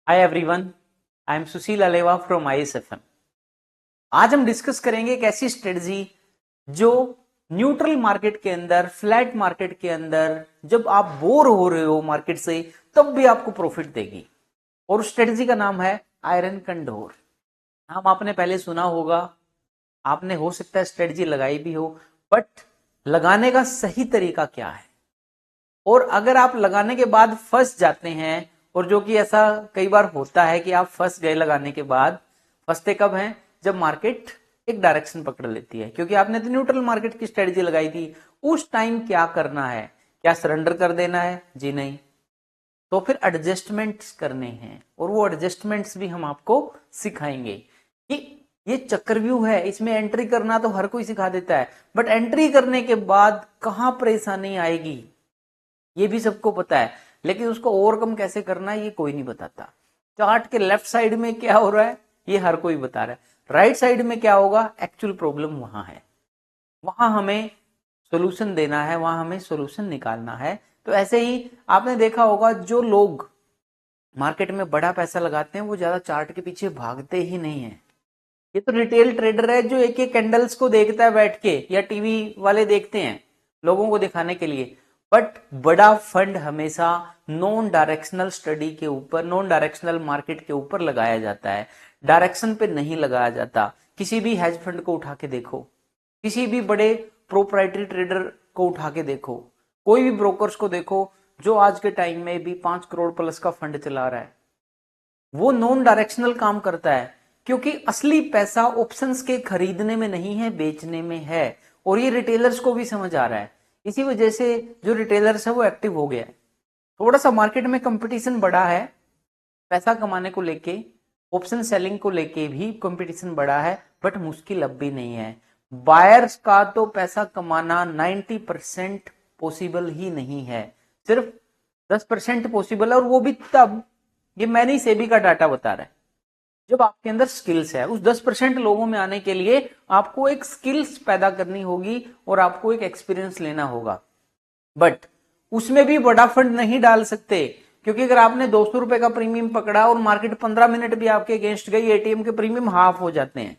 Hi everyone, I am Sushil Aleva from ISFM। आज हम discuss करेंगे एक ऐसी स्ट्रेटजी जो न्यूट्रल मार्केट के अंदर, फ्लैट मार्केट के अंदर जब आप बोर हो रहे हो मार्केट से तब भी आपको प्रॉफिट देगी। और स्ट्रेटजी का नाम है आयरन कंडोर। नाम आपने पहले सुना होगा, आपने हो सकता है स्ट्रेटजी लगाई भी हो, बट लगाने का सही तरीका क्या है? और अगर आप लगाने के बाद फंस जाते हैं, और जो कि ऐसा कई बार होता है कि आप फंस गए लगाने के बाद, फंसते कब हैं? जब मार्केट एक डायरेक्शन पकड़ लेती है, क्योंकि आपने तो न्यूट्रल मार्केट की स्ट्रेटजी लगाई थी। उस टाइम क्या करना है? क्या सरेंडर कर देना है? जी नहीं। तो फिर एडजस्टमेंट्स करने हैं, और वो एडजस्टमेंट्स भी हम आपको सिखाएंगे कि ये चक्रव्यूह है, इसमें एंट्री करना तो हर कोई सिखा देता है, बट एंट्री करने के बाद कहां परेशानी आएगी ये भी सबको पता है, लेकिन उसको ओवरकम कैसे करना है ये कोई नहीं बताता। चार्ट के लेफ्ट साइड में क्या हो रहा है ये हर कोई बता रहा है, राइट साइड में क्या होगा एक्चुअल प्रॉब्लम वहां है, वहां हमें सोल्यूशन देना है, वहां हमें सोल्यूशन निकालना है। तो ऐसे ही आपने देखा होगा, जो लोग मार्केट में बड़ा पैसा लगाते हैं वो ज्यादा चार्ट के पीछे भागते ही नहीं है। ये तो रिटेल ट्रेडर है जो एक एक कैंडल्स को देखता है बैठ के, या टीवी वाले देखते हैं लोगों को दिखाने के लिए। बट बड़ा फंड हमेशा नॉन डायरेक्शनल स्टडी के ऊपर, नॉन डायरेक्शनल मार्केट के ऊपर लगाया जाता है, डायरेक्शन पे नहीं लगाया जाता। किसी भी हेज फंड को उठा के देखो, किसी भी बड़े प्रोप्राइटरी ट्रेडर को उठा के देखो, कोई भी ब्रोकर्स को देखो जो आज के टाइम में भी 5 करोड़ प्लस का फंड चला रहा है, वो नॉन डायरेक्शनल काम करता है, क्योंकि असली पैसा ऑप्शंस के खरीदने में नहीं है, बेचने में है। और ये रिटेलर्स को भी समझ आ रहा है, इसी वजह से जो रिटेलर्स है वो एक्टिव हो गया है। थोड़ा सा मार्केट में कंपटीशन बढ़ा है, पैसा कमाने को लेके, ऑप्शन सेलिंग को लेके भी कंपटीशन बढ़ा है, बट मुश्किल अब भी नहीं है। बायर्स का तो पैसा कमाना 90% पॉसिबल ही नहीं है, सिर्फ 10% पॉसिबल है, और वो भी तब, ये मैंने सेबी का डाटा बता रहा है, जब आपके अंदर स्किल्स है। उस 10% लोगों में आने के लिए आपको एक स्किल्स पैदा करनी होगी और आपको एक एक्सपीरियंस लेना होगा। बट उसमें भी बड़ा फंड नहीं डाल सकते, क्योंकि अगर आपने 200 रुपए का प्रीमियम पकड़ा और मार्केट 15 मिनट भी आपके अगेंस्ट गई, एटीएम के प्रीमियम हाफ हो जाते हैं।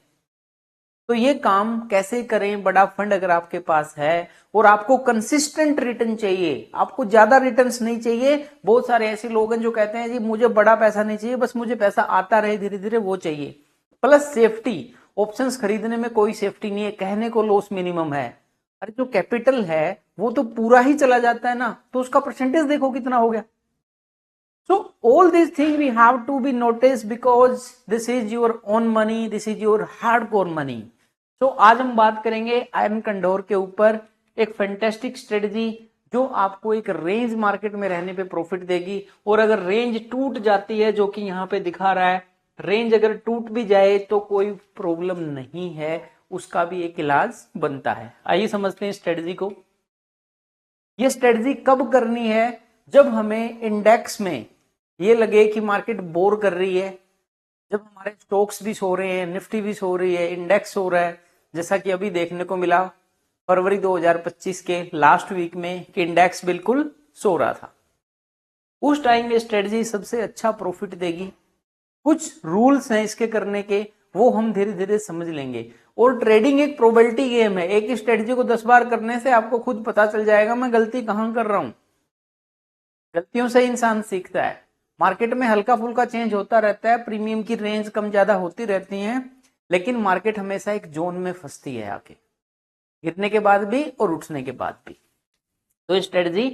तो ये काम कैसे करें? बड़ा फंड अगर आपके पास है और आपको कंसिस्टेंट रिटर्न चाहिए, आपको ज्यादा रिटर्न्स नहीं चाहिए। बहुत सारे ऐसे लोग हैं जो कहते हैं जी मुझे बड़ा पैसा नहीं चाहिए, बस मुझे पैसा आता रहे धीरे धीरे, वो चाहिए। प्लस सेफ्टी, ऑप्शंस खरीदने में कोई सेफ्टी नहीं है, कहने को लॉस मिनिमम है। अरे जो कैपिटल है वो तो पूरा ही चला जाता है ना, तो उसका परसेंटेज देखो कितना हो गया। So all these things we have to be noticed because this is your own money, this is your hardcore money. So आज हम बात करेंगे आयरन कंडोर के ऊपर, एक फैंटास्टिक स्ट्रेटजी जो आपको एक रेंज मार्केट में रहने पे प्रॉफिट देगी। और अगर रेंज टूट जाती है, जो कि यहाँ पे दिखा रहा है, रेंज अगर टूट भी जाए तो कोई प्रॉब्लम नहीं है, उसका भी एक इलाज बनता है। आइए समझते हैं स्ट्रेटजी को। ये स्ट्रेटजी कब करनी है? जब हमें इंडेक्स में ये लगे कि मार्केट बोर कर रही है, जब हमारे स्टॉक्स भी सो रहे हैं, निफ्टी भी सो रही है, इंडेक्स सो रहा है, जैसा कि अभी देखने को मिला फरवरी 2025 के लास्ट वीक में कि इंडेक्स बिल्कुल सो रहा था। उस टाइम ये स्ट्रेटजी सबसे अच्छा प्रॉफिट देगी। कुछ रूल्स हैं इसके करने के, वो हम धीरे धीरे समझ लेंगे। और ट्रेडिंग एक प्रोबेबिलिटी गेम है, एक ही स्ट्रेटजी को 10 बार करने से आपको खुद पता चल जाएगा मैं गलती कहां कर रहा हूं। गलतियों से इंसान सीखता है। मार्केट में हल्का फुल्का चेंज होता रहता है, प्रीमियम की रेंज कम ज्यादा होती रहती है, लेकिन मार्केट हमेशा एक जोन में फंसती है आके, गिरने के बाद भी और उठने के बाद भी। तो स्ट्रेटजी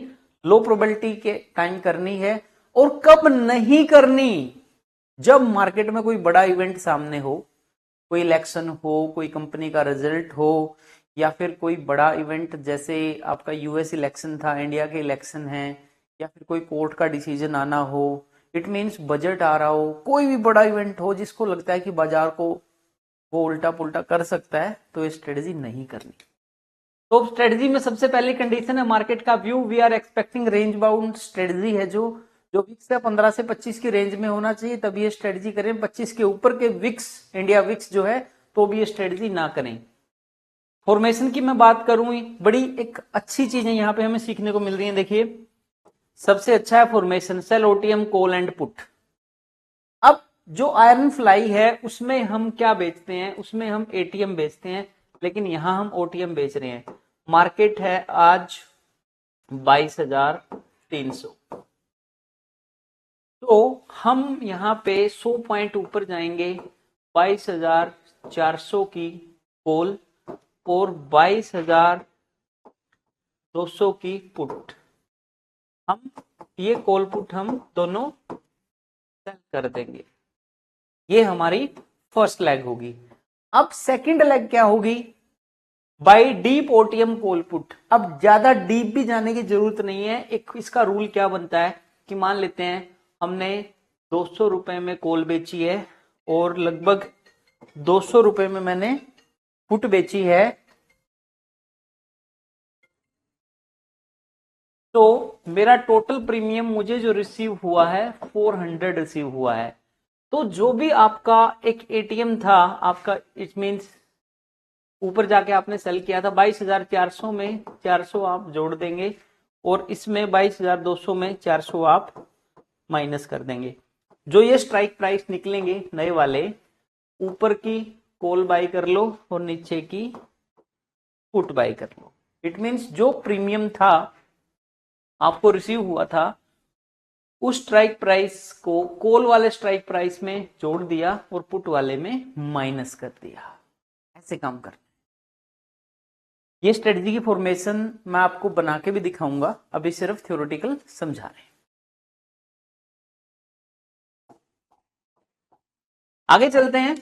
लो प्रोबेबिलिटी के टाइम करनी है। और कब नहीं करनी? जब मार्केट में कोई बड़ा इवेंट सामने हो, कोई इलेक्शन हो, कोई कंपनी का रिजल्ट हो, या फिर कोई बड़ा इवेंट जैसे आपका यूएस इलेक्शन था, इंडिया के इलेक्शन है, या फिर कोई कोर्ट का डिसीजन आना हो, इट मीन्स बजट आ रहा हो, कोई भी बड़ा इवेंट हो जिसको लगता है कि बाजार को वो उल्टा पुल्टा कर सकता है, तो ये स्ट्रेटजी नहीं करनी। तो स्ट्रेटजी में सबसे पहली कंडीशन है मार्केट का view. We are expecting range bound strategy है, जो जो विक्स है 15 से 25 की रेंज में होना चाहिए, तभी ये स्ट्रेटजी करें। 25 के ऊपर के विक्स, इंडिया विक्स जो है, तो भी ये स्ट्रेटजी ना करें। फॉर्मेशन की मैं बात करूं, बड़ी एक अच्छी चीजें यहां पे हमें सीखने को मिल रही है। देखिए, सबसे अच्छा है formation sell, OTM, call and put. जो आयरन फ्लाई है उसमें हम क्या बेचते हैं, उसमें हम एटीएम बेचते हैं, लेकिन यहां हम ओटीएम बेच रहे हैं। मार्केट है आज 22,300, तो हम यहाँ पे 100 पॉइंट ऊपर जाएंगे, 22,400 की कॉल और 22,200 की पुट। हम ये कॉल पुट हम दोनों सेल कर देंगे। ये हमारी फर्स्ट लेग होगी। अब सेकंड लेग क्या होगी, by deep OTM call put. अब ज्यादा डीप भी जाने की जरूरत नहीं है। एक इसका रूल क्या बनता है कि मान लेते हैं हमने 200 रुपए में कॉल बेची है और लगभग 200 रुपए में मैंने पुट बेची है, तो मेरा टोटल प्रीमियम मुझे जो रिसीव हुआ है 400 रिसीव हुआ है। तो जो भी आपका एक एटीएम था आपका, इट मींस ऊपर जाके आपने सेल किया था 22,400 में 400 आप जोड़ देंगे और इसमें 22,200 में 400 आप माइनस कर देंगे। जो ये स्ट्राइक प्राइस निकलेंगे नए वाले, ऊपर की कॉल बाई कर लो और नीचे की पुट बाई कर लो। इट मींस जो प्रीमियम था आपको रिसीव हुआ था उस स्ट्राइक प्राइस को कॉल वाले स्ट्राइक प्राइस में जोड़ दिया और पुट वाले में माइनस कर दिया। ऐसे काम कर। ये स्ट्रेटजी की फॉर्मेशन मैं आपको बना के भी दिखाऊंगा, अभी सिर्फ थ्योरेटिकल समझा रहे हैं। आगे चलते हैं।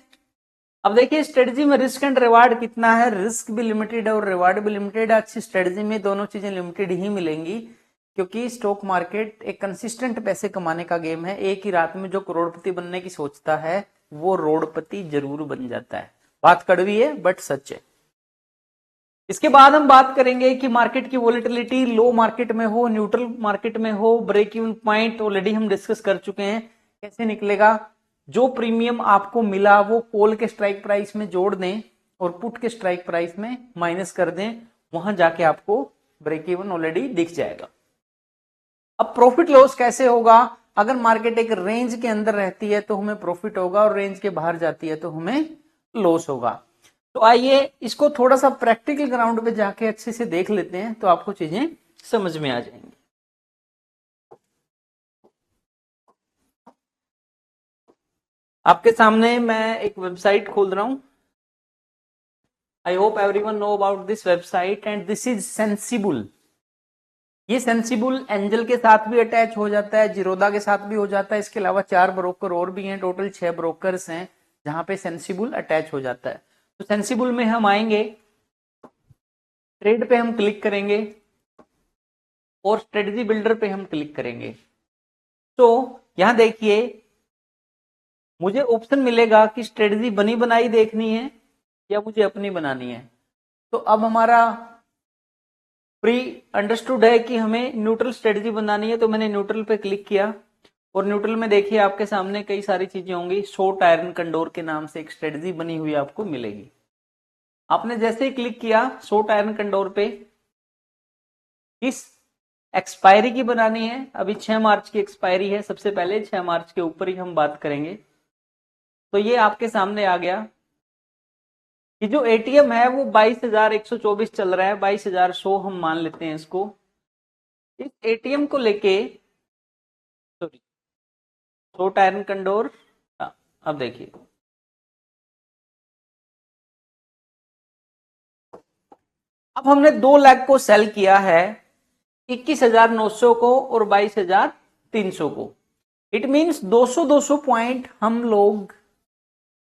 अब देखिए स्ट्रेटजी में रिस्क एंड रिवार्ड कितना है। रिस्क भी लिमिटेड है और रिवार्ड भी लिमिटेड है। अच्छी स्ट्रेटजी में दोनों चीजें लिमिटेड ही मिलेंगी, क्योंकि स्टॉक मार्केट एक कंसिस्टेंट पैसे कमाने का गेम है। एक ही रात में जो करोड़पति बनने की सोचता है वो रोडपति जरूर बन जाता है। बात कड़वी है बट सच है। इसके बाद हम बात करेंगे कि मार्केट की वोलेटिलिटी लो मार्केट में हो, न्यूट्रल मार्केट में हो, ब्रेक इवन पॉइंट ऑलरेडी हम डिस्कस कर चुके हैं कैसे निकलेगा। जो प्रीमियम आपको मिला वो कॉल के स्ट्राइक प्राइस में जोड़ दें और पुट के स्ट्राइक प्राइस में माइनस कर दें, वहां जाके आपको ब्रेक इवन ऑलरेडी दिख जाएगा। अब प्रॉफिट लॉस कैसे होगा, अगर मार्केट एक रेंज के अंदर रहती है तो हमें प्रॉफिट होगा और रेंज के बाहर जाती है तो हमें लॉस होगा। तो आइए इसको थोड़ा सा प्रैक्टिकल ग्राउंड पे जाके अच्छे से देख लेते हैं, तो आपको चीजें समझ में आ जाएंगी। आपके सामने मैं एक वेबसाइट खोल रहा हूं। I hope everyone know about this website and this is sensible. ये सेंसिबल एंजल के साथ भी अटैच हो जाता है, जीरोधा के साथ भी हो जाता है। इसके अलावा 4 ब्रोकर और भी हैं, टोटल 6 ब्रोकर्स हैं जहां पे सेंसिबल अटैच हो जाता है। तो सेंसिबल में हम आएंगे, ट्रेड पे हम क्लिक करेंगे और स्ट्रेटजी बिल्डर पे हम क्लिक करेंगे। तो यहां देखिए मुझे ऑप्शन मिलेगा कि स्ट्रेटजी बनी बनाई देखनी है या मुझे अपनी बनानी है। तो अब हमारा प्री अंडरस्टूड है कि हमें न्यूट्रल स्ट्रेटजी बनानी है, तो मैंने न्यूट्रल पे क्लिक किया और न्यूट्रल में देखिए आपके सामने कई सारी चीजें होंगी। शॉर्ट आयरन कंडोर के नाम से एक स्ट्रेटजी बनी हुई आपको मिलेगी। आपने जैसे ही क्लिक किया शॉर्ट आयरन कंडोर पे, किस एक्सपायरी की बनानी है, अभी 6 मार्च की एक्सपायरी है। सबसे पहले 6 मार्च के ऊपर ही हम बात करेंगे। तो ये आपके सामने आ गया कि जो एटीएम है वो 22,124 चल रहा है, 22,100 हम मान लेते हैं इसको। इस एटीएम को लेके सॉरी शॉर्ट आयरन कंडोर, अब देखिए अब हमने 2 लाख को सेल किया है, 21,900 को और 22,300 को। इट मींस 200-200 पॉइंट हम लोग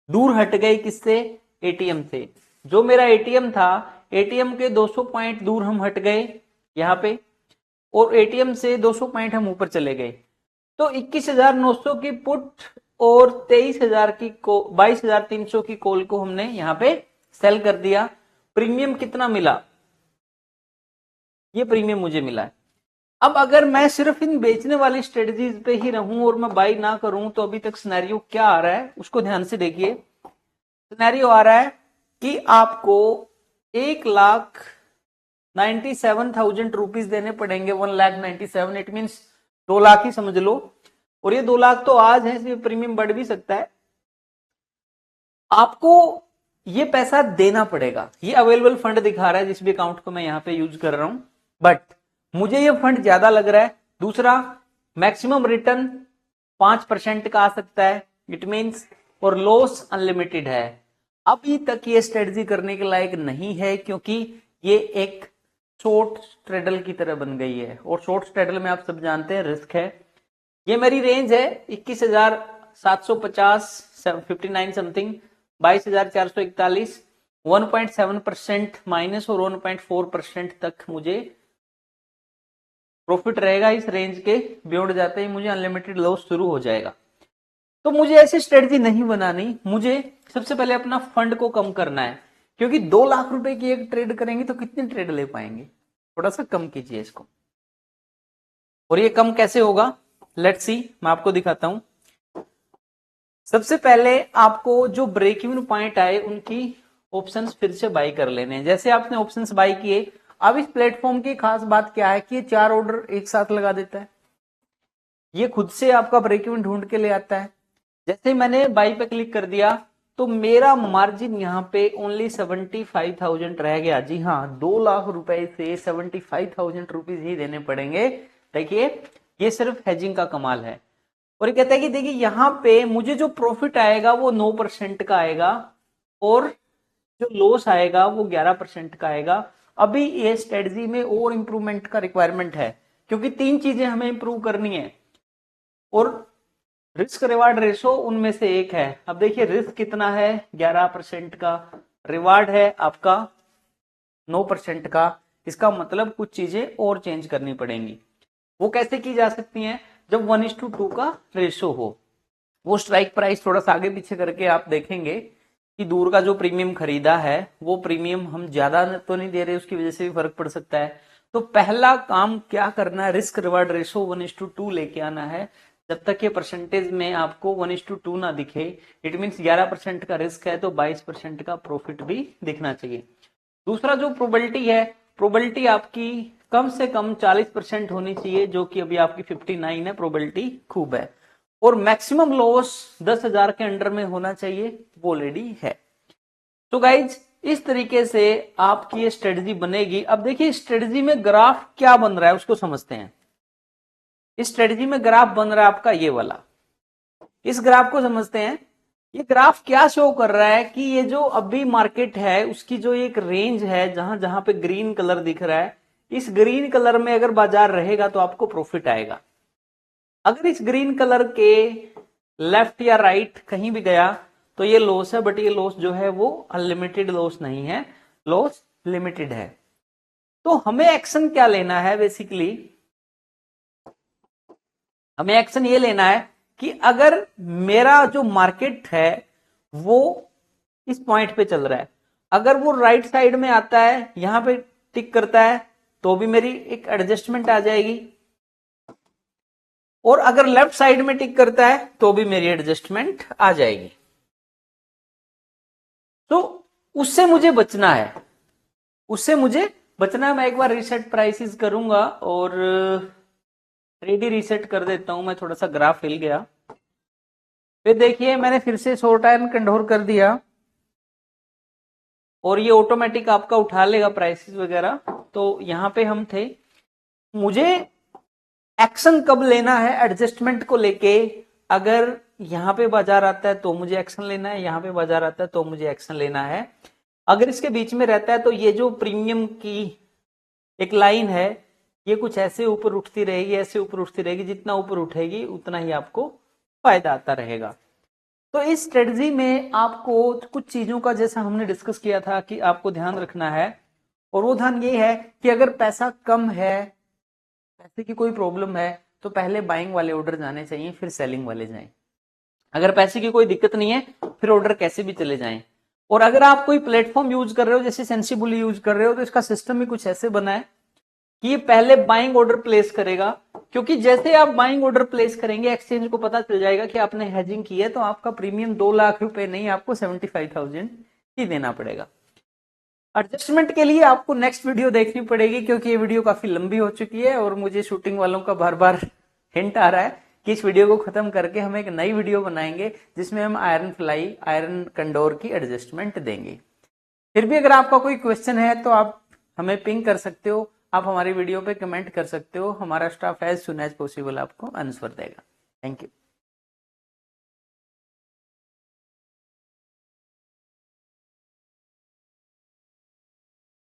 दूर हट गए किससे, एटीएम से। जो मेरा एटीएम था, एटीएम के 200 पॉइंट दूर हम हट गए यहां पे, और एटीएम से 200 पॉइंट हम ऊपर चले गए। तो 21,900 की पुट और 23,000 की 22,300 की कॉल को हमने यहां पे सेल कर दिया। प्रीमियम कितना मिला, ये प्रीमियम मुझे मिला है। अब अगर मैं सिर्फ इन बेचने वाली स्ट्रेटजीज पे ही रहूं और मैं बाई ना करूं, तो अभी तक सिनेरियो क्या आ रहा है उसको ध्यान से देखिए। सिनेरियो आ रहा है कि आपको 1,97,000 रुपीज देने पड़ेंगे। 1,97,000 इट मीन 2 लाख ही समझ लो। और ये 2 लाख तो आज है, इसमें प्रीमियम बढ़ भी सकता है। आपको ये पैसा देना पड़ेगा। ये अवेलेबल फंड दिखा रहा है जिस भी अकाउंट को मैं यहां पे यूज कर रहा हूं, बट मुझे ये फंड ज्यादा लग रहा है। दूसरा, मैक्सिमम रिटर्न 5% का आ सकता है, इट मीन्स, और लॉस अनलिमिटेड है। अभी तक ये स्ट्रेटजी करने के लायक नहीं है, क्योंकि ये एक शॉर्ट स्ट्रेडल की तरह बन गई है, और शॉर्ट स्ट्रेडल में आप सब जानते हैं रिस्क है। ये मेरी रेंज है 21,750 59 समथिंग, 22,441, 1.7% माइनस और 1.4% तक मुझे प्रॉफिट रहेगा। इस रेंज के बियॉन्ड जाते ही मुझे अनलिमिटेड लॉस शुरू हो जाएगा। तो मुझे ऐसी स्ट्रेटजी नहीं बनानी, मुझे सबसे पहले अपना फंड को कम करना है, क्योंकि 2 लाख रुपए की एक ट्रेड करेंगे तो कितनी ट्रेड ले पाएंगे? थोड़ा सा कम कीजिए इसको। और ये कम कैसे होगा, लेट्स सी, मैं आपको दिखाता हूं। सबसे पहले आपको जो ब्रेक इवन पॉइंट आए उनकी ऑप्शंस फिर से बाई कर लेने हैं। जैसे आपने ऑप्शंस बाई किए, अब इस प्लेटफॉर्म की खास बात क्या है कि ये 4 ऑर्डर एक साथ लगा देता है, ये खुद से आपका ब्रेक इवन ढूंढ के ले आता है। जैसे मैंने बाई पे क्लिक कर दिया तो मेरा मार्जिन यहाँ पे ओनली 75,000 रह गया। जी हाँ, 2 लाख रुपए से 75,000 रुपीज ही देने पड़ेंगे। देखिए, ये सिर्फ हेजिंग का कमाल है। और ये कहता है कि देखिए यहाँ पे मुझे जो प्रॉफिट आएगा वो 9% का आएगा, और जो लॉस आएगा वो 11% का आएगा। अभी ये स्ट्रेटजी में और इंप्रूवमेंट का रिक्वायरमेंट है, क्योंकि 3 चीजें हमें इंप्रूव करनी है, और रिस्क रिवार्ड रेशो उनमें से एक है। अब देखिए रिस्क कितना है, 11% का, रिवार्ड है आपका 9% का। इसका मतलब कुछ चीजें और चेंज करनी पड़ेंगी। वो कैसे की जा सकती हैं? जब 1:2 का रेशो हो। वो स्ट्राइक प्राइस थोड़ा सा आगे पीछे करके आप देखेंगे कि दूर का जो प्रीमियम खरीदा है वो प्रीमियम हम ज्यादा तो नहीं दे रहे, उसकी वजह से भी फर्क पड़ सकता है। तो पहला काम क्या करना है, रिस्क रिवार्ड रेशो 1:2 लेके आना है। जब तक ये परसेंटेज में आपको 1:2 ना दिखे, इट मीन्स 11% का रिस्क है तो 22% का प्रॉफिट भी दिखना चाहिए। दूसरा जो प्रोबेबिलिटी है, प्रोबेबिलिटी आपकी कम से कम 40% होनी चाहिए, जो कि अभी आपकी 59 है, प्रोबेबिलिटी खूब है। और मैक्सिमम लॉस 10,000 के अंडर में होना चाहिए, वो ऑलरेडी है। तो गाइज, इस तरीके से आपकी ये स्ट्रेटजी बनेगी। अब देखिए स्ट्रेटजी में ग्राफ क्या बन रहा है उसको समझते हैं। इस स्ट्रेटजी में ग्राफ बन रहा है आपका ये वाला, इस ग्राफ को समझते हैं। ये ग्राफ क्या शो कर रहा है कि ये जो अभी मार्केट है उसकी जो एक रेंज है, जहां जहां पे ग्रीन कलर दिख रहा है, इस ग्रीन कलर में अगर बाजार रहेगा तो आपको प्रॉफिट आएगा। अगर इस ग्रीन कलर के लेफ्ट या राइट कहीं भी गया तो ये लॉस है, बट ये लॉस जो है वो अनलिमिटेड लॉस नहीं है, लॉस लिमिटेड है। तो हमें एक्शन क्या लेना है, बेसिकली हमें एक्शन ये लेना है कि अगर मेरा जो मार्केट है वो इस पॉइंट पे चल रहा है, अगर वो राइट साइड में आता है, यहां पे टिक करता है, तो भी मेरी एक एडजस्टमेंट आ जाएगी, और अगर लेफ्ट साइड में टिक करता है तो भी मेरी एडजस्टमेंट आ जाएगी। तो उससे मुझे बचना है, उससे मुझे बचना है। मैं एक बार रीसेट प्राइसेस करूंगा और रेडी रीसेट कर देता हूं। मैं थोड़ा सा ग्राफ हिल गया, फिर देखिए मैंने फिर से शॉर्ट आयरन कंडोर कर दिया, और ये ऑटोमेटिक आपका उठा लेगा प्राइसेस वगैरह। तो यहां पे हम थे, मुझे एक्शन कब लेना है एडजस्टमेंट को लेके? अगर यहां पे बाजार आता है तो मुझे एक्शन लेना है, यहां पे बाजार आता है तो मुझे एक्शन लेना है। अगर इसके बीच में रहता है तो ये जो प्रीमियम की एक लाइन है, ये कुछ ऐसे ऊपर उठती रहेगी, ऐसे ऊपर उठती रहेगी, जितना ऊपर उठेगी उतना ही आपको फायदा आता रहेगा। तो इस स्ट्रेटजी में आपको कुछ चीजों का, जैसा हमने डिस्कस किया था, कि आपको ध्यान रखना है, और वो ध्यान ये है कि अगर पैसा कम है, पैसे की कोई प्रॉब्लम है, तो पहले बाइंग वाले ऑर्डर जाने चाहिए, फिर सेलिंग वाले जाएं। अगर पैसे की कोई दिक्कत नहीं है फिर ऑर्डर कैसे भी चले जाएं। और अगर आप कोई प्लेटफॉर्म यूज कर रहे हो, जैसे सेंसिबली यूज कर रहे हो, तो इसका सिस्टम भी कुछ ऐसे बना है कि ये पहले बाइंग ऑर्डर प्लेस करेगा, क्योंकि जैसे आप बाइंग ऑर्डर प्लेस करेंगे एक्सचेंज को पता चल जाएगा कि आपने हेजिंग की है, तो आपका प्रीमियम 2 लाख रुपए नहीं, आपको 75,000 ही देना पड़ेगा। एडजस्टमेंट के लिए आपको नेक्स्ट वीडियो देखनी पड़ेगी, क्योंकि ये वीडियो काफी लंबी हो चुकी है और मुझे शूटिंग वालों का बार बार हिंट आ रहा है कि इस वीडियो को खत्म करके हम एक नई वीडियो बनाएंगे जिसमें हम आयरन फ्लाई, आयरन कंडोर की एडजस्टमेंट देंगे। फिर भी अगर आपका कोई क्वेश्चन है तो आप हमें पिंग कर सकते हो, आप हमारी वीडियो पे कमेंट कर सकते हो। हमारा staff as soon as possible आपको आंसर देगा। Thank you.